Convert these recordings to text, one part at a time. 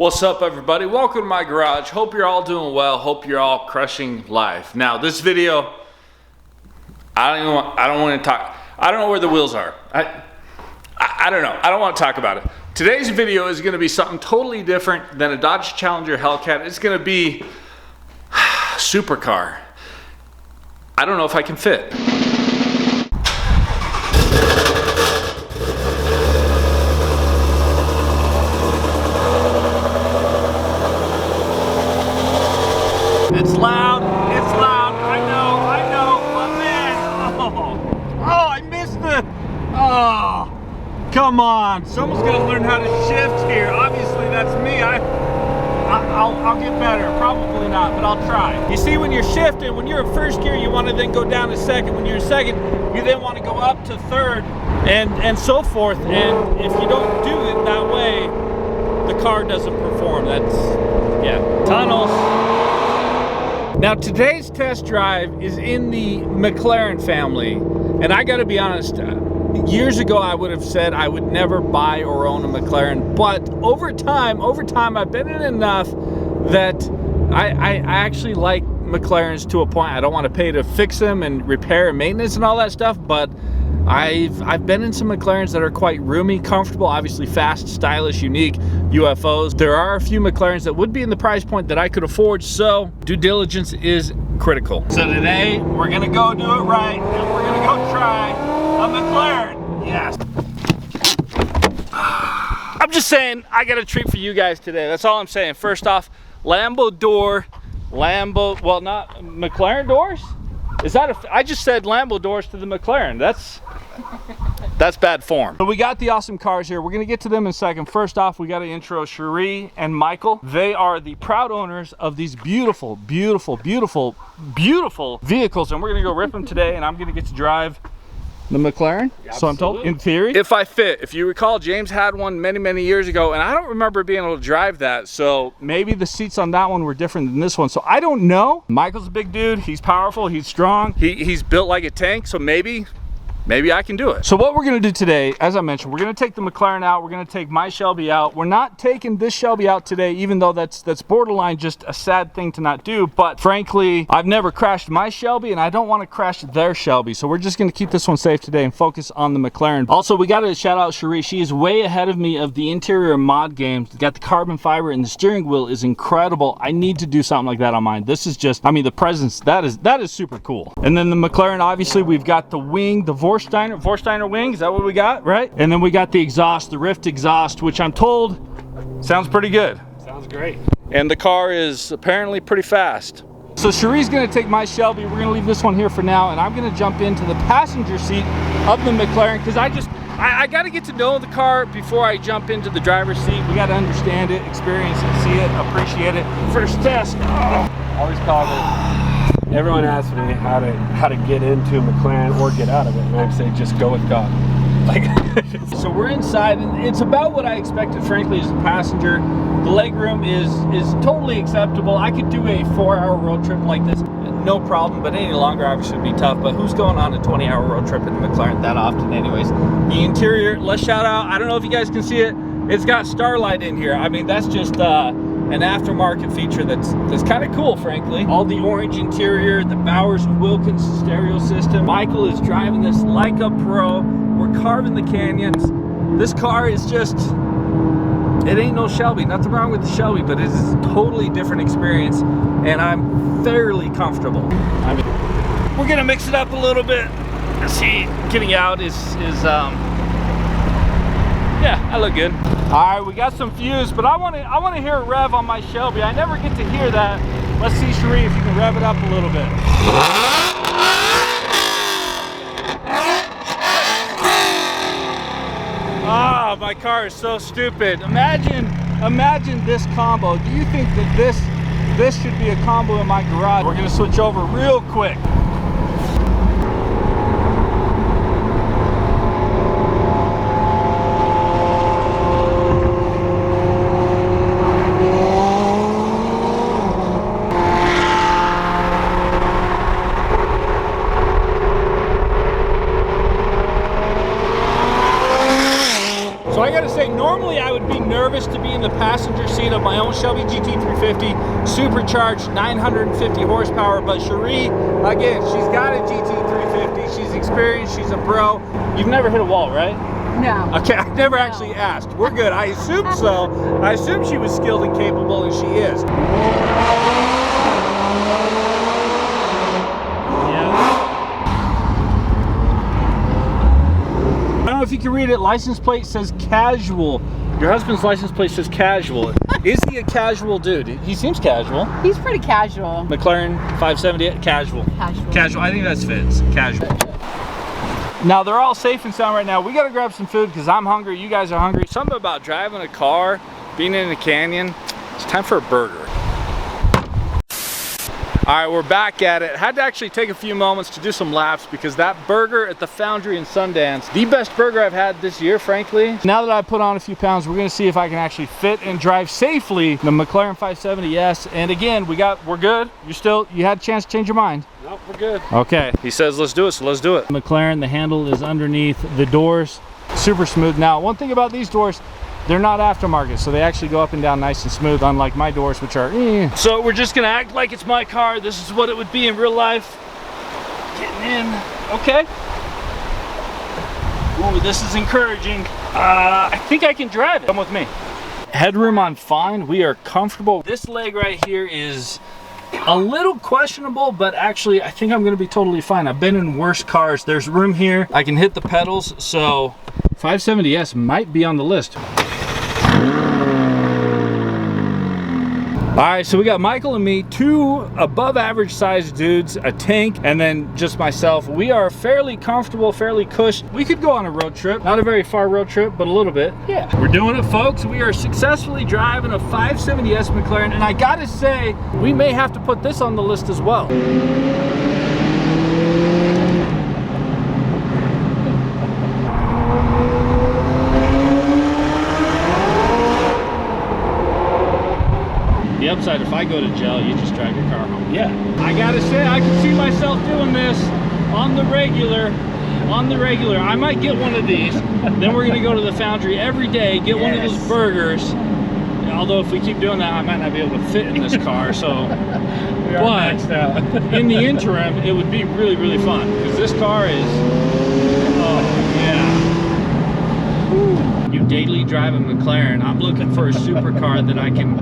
What's up, everybody? Welcome to my garage. Hope you're all doing well. Hope you're all crushing life. Now, this video, I don't want to talk. I don't know where the wheels are. I don't know. I don't want to talk about it. Today's video is going to be something totally different than a Dodge Challenger Hellcat. It's going to be supercar. I don't know if I can fit. It's loud, I know, but man, oh, I missed the, oh, come on, someone's gonna learn how to shift here. Obviously, that's me. I'll get better, probably not, but I'll try. You see, when you're shifting, when you're in first gear, you want to then go down to second. When you're in second, you then want to go up to third, and so forth. And if you don't do it that way, the car doesn't perform. That's, yeah, tunnels. Now, today's test drive is in the Mclaren family, and I gotta be honest, years ago I would have said I would never buy or own a McLaren, but over time I've been in enough that I actually like McLarens to a point. I don't want to pay to fix them and repair and maintenance and all that stuff, but I've been in some McLarens that are quite roomy, comfortable, obviously fast, stylish, unique UFOs. There are a few McLarens that would be in the price point that I could afford, so due diligence is critical. So today, we're gonna go do it right, and we're gonna go try a McLaren. Yes. I'm just saying, I got a treat for you guys today. That's all I'm saying. First off, Lambo door, well, not McLaren doors? Is that I just said Lambo doors to the McLaren. That's bad form. But we got the awesome cars here. We're gonna get to them in a second. First off, we gotta intro Cherie and Michael. They are the proud owners of these beautiful, beautiful, beautiful, beautiful vehicles, and we're gonna go rip them today, and I'm gonna get to drive the McLaren. Absolutely. So I'm told, in theory, if I fit. If you recall, James had one many years ago, and I don't remember being able to drive that, so maybe the seats on that one were different than this one, so I don't know. Michael's a big dude, he's powerful, he's strong, he's built like a tank, so maybe I can do it. So what we're gonna do today, as I mentioned, we're gonna take the McLaren out, we're gonna take my Shelby out. We're not taking this Shelby out today, even though that's borderline just a sad thing to not do, but frankly, I've never crashed my Shelby, and I don't wanna crash their Shelby, so we're just gonna keep this one safe today and focus on the McLaren. Also, we gotta shout out Cherie. She is way ahead of me of the interior mod games. Got the carbon fiber, and the steering wheel is incredible. I need to do something like that on mine. This is just, I mean, the presence, that is super cool. And then the McLaren, obviously, we've got the wing, the Vorsteiner wing, is that what we got, right? And then we got the exhaust, the Rift exhaust, which I'm told sounds pretty good. Sounds great. And the car is apparently pretty fast. So Cherie's gonna take my Shelby. We're gonna leave this one here for now, and I'm gonna jump into the passenger seat of the McLaren, because I gotta get to know the car before I jump into the driver's seat. We gotta understand it, experience it, see it, appreciate it. First test. Oh. Always call it. Everyone asks me how to get into a McLaren or get out of it, and I say just go with God. Like, so we're inside, and it's about what I expected, frankly, as a passenger. The legroom is totally acceptable. I could do a 4-hour road trip like this, no problem, but any longer obviously would be tough. But who's going on a 20-hour road trip in the McLaren that often anyways? The interior, let's shout out, I don't know if you guys can see it, it's got Starlight in here. I mean, that's just an aftermarket feature that's kind of cool, frankly. All the orange interior, the Bowers & Wilkins stereo system. Michael is driving this like a pro. We're carving the canyons. This car is just, it ain't no Shelby. Nothing wrong with the Shelby, but it is a totally different experience, and I'm fairly comfortable. I mean, we're gonna mix it up a little bit. Let's see, getting out is yeah, I look good. All right, we got some fuse, but I want to hear it rev on my Shelby. I never get to hear that. Let's see, Cherie, if you can rev it up a little bit. Ah, my car is so stupid. Imagine this combo. Do you think that this should be a combo in my garage? We're gonna switch over real quick. So I gotta say, normally I would be nervous to be in the passenger seat of my own Shelby GT350, supercharged, 950 horsepower. But Cherie, again, she's got a GT350. She's experienced. She's a pro. You've never hit a wall, right? No. Okay, I never actually asked. We're good. I assumed so. I assumed she was skilled and capable, and she is. I don't know if you can read it. License plate says casual. Your husband's license plate says casual. Is he a casual dude? He seems casual. He's pretty casual. McLaren 570, casual. Casual. Casual. I think that fits. Casual. Now they're all safe and sound right now. We gotta grab some food because I'm hungry. You guys are hungry. Something about driving a car, being in a canyon. It's time for a burger. All right, we're back at it. Had to actually take a few moments to do some laps because that burger at the Foundry in Sundance, the best burger I've had this year, frankly. Now that I've put on a few pounds, we're gonna see if I can actually fit and drive safely the McLaren 570S. And again, we're good. You had a chance to change your mind. Nope, we're good. Okay, he says let's do it, so let's do it. McLaren, the handle is underneath the doors, super smooth. Now, one thing about these doors, they're not aftermarket, so they actually go up and down nice and smooth, unlike my doors, which are So we're just gonna act like it's my car. This is what it would be in real life. Getting in, okay. Ooh, this is encouraging. I think I can drive it. Come with me. Headroom on fine, we are comfortable. This leg right here is a little questionable, but actually I think I'm gonna be totally fine. I've been in worse cars. There's room here. I can hit the pedals, so 570S might be on the list. All right, so we got Michael and me, two above average sized dudes, a tank, and then just myself. We are fairly comfortable, fairly cush. We could go on a road trip, not a very far road trip, but a little bit. Yeah, we're doing it, folks. We are successfully driving a 570S McLaren, and I gotta say, we may have to put this on the list as well. The upside, if I go to jail, you just drive your car home. Yeah. I gotta say, I can see myself doing this on the regular. I might get one of these. Then we're gonna go to the Foundry every day, get one of those burgers. Although if we keep doing that, I might not be able to fit in this car, so. But in the interim, it would be really, really fun. Because this car is, oh yeah. You daily drive a McLaren. I'm looking for a supercar that I can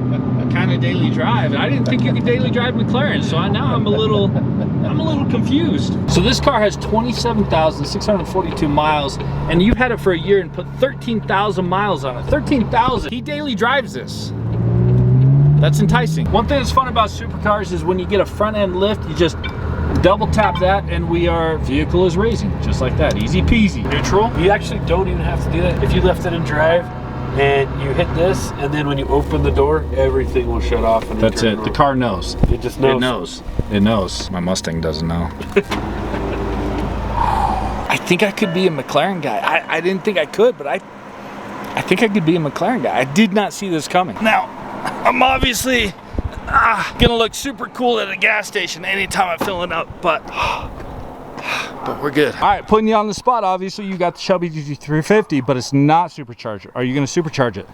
kind of daily drive. And I didn't think you could daily drive McLaren, so now I'm a little confused. So this car has 27,642 miles, and you've had it for a year and put 13,000 miles on it. 13,000. He daily drives this. That's enticing. One thing that's fun about supercars is when you get a front end lift, you just double tap that and vehicle is raising, just like that, easy peasy. Neutral. You actually don't even have to do that. If you lift it and drive, and you hit this, and then when you open the door, everything will shut off. And that's it. The car knows. It just knows. It knows. It knows. My Mustang doesn't know. I think I could be a McLaren guy. I didn't think I could, but I think I could be a McLaren guy. I did not see this coming. Now, I'm obviously gonna look super cool at a gas station anytime I'm filling up, but we're good. All right, putting you on the spot, obviously you got the Shelby GT350, but it's not supercharged. Are you gonna supercharge it?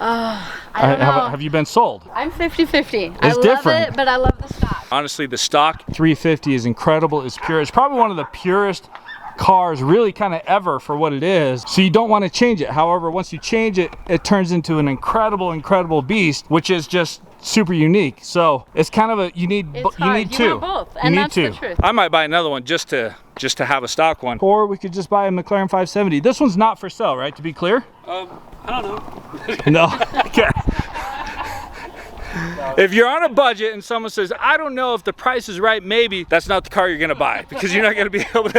I don't know. Have you been sold? I'm 50-50. It's different. Love it, but I love the stock. Honestly, the stock 350 is incredible. It's pure. It's probably one of the purest cars really kind of ever for what it is, so you don't want to change it. However, once you change it, it turns into an incredible beast, which is just super unique. So it's kind of a you need two. Want both, and that's the truth. I might buy another one just to have a stock one, or we could just buy a McLaren 570. This one's not for sale, right? To be clear. I don't know. No. Okay. If you're on a budget and someone says, I don't know if the price is right, maybe that's not the car you're gonna buy, because you're not gonna be able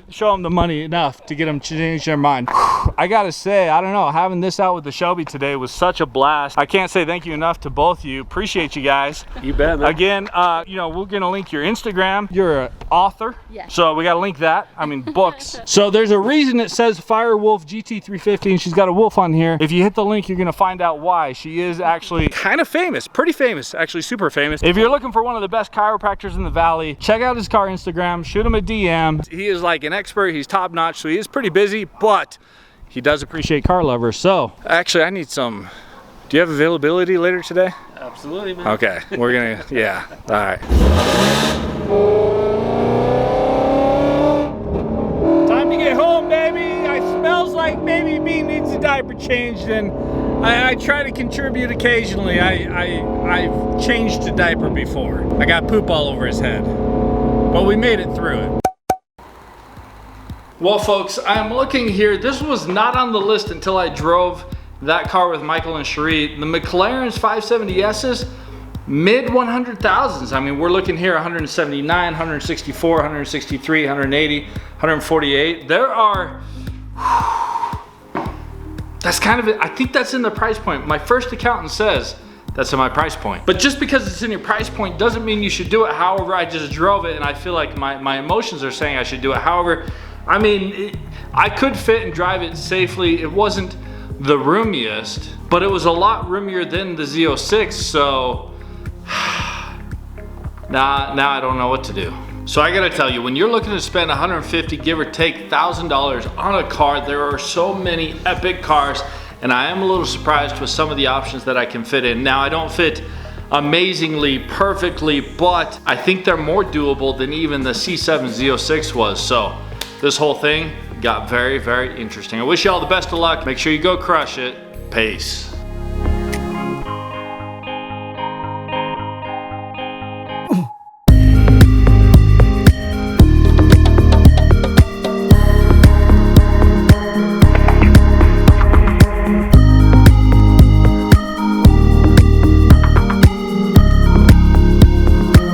to show them the money enough to get them to change their mind. I gotta say, I don't know, having this out with the Shelby today was such a blast. I can't say thank you enough to both of you. Appreciate you guys. You bet, man. Again, you know, we're gonna link your Instagram. You're an author. Yes. So we gotta link that. I mean, books. So there's a reason it says Firewolf GT350 and she's got a wolf on here. If you hit the link, you're gonna find out why. She is actually kind of famous, pretty famous, actually super famous. If you're looking for one of the best chiropractors in the valley, check out his car Instagram, shoot him a DM. He is like an expert, he's top notch, so he is pretty busy, but he does appreciate car lovers. So actually I need some Do you have availability later today? Absolutely, man. Okay, we're gonna, yeah, all right. Time to get home, baby. I smells like baby B needs a diaper changed, and I try to contribute occasionally. I've changed a diaper before. I got poop all over his head, but we made it through it. Well, folks, I'm looking here. This was not on the list until I drove that car with Michael and Cherie. The McLaren's 570S's, mid 100,000s. I mean, we're looking here 179, 164, 163, 180, 148. There are, that's kind of it. I think that's in the price point. My first accountant says that's in my price point. But just because it's in your price point doesn't mean you should do it. However, I just drove it and I feel like my emotions are saying I should do it. However, I mean, I could fit and drive it safely. It wasn't the roomiest, but it was a lot roomier than the Z06, so now I don't know what to do. So I gotta tell you, when you're looking to spend 150, give or take $1,000 on a car, there are so many epic cars, and I am a little surprised with some of the options that I can fit in. Now, I don't fit amazingly, perfectly, but I think they're more doable than even the C7 Z06 was, so this whole thing got very, very interesting. I wish you all the best of luck. Make sure you go crush it. Peace.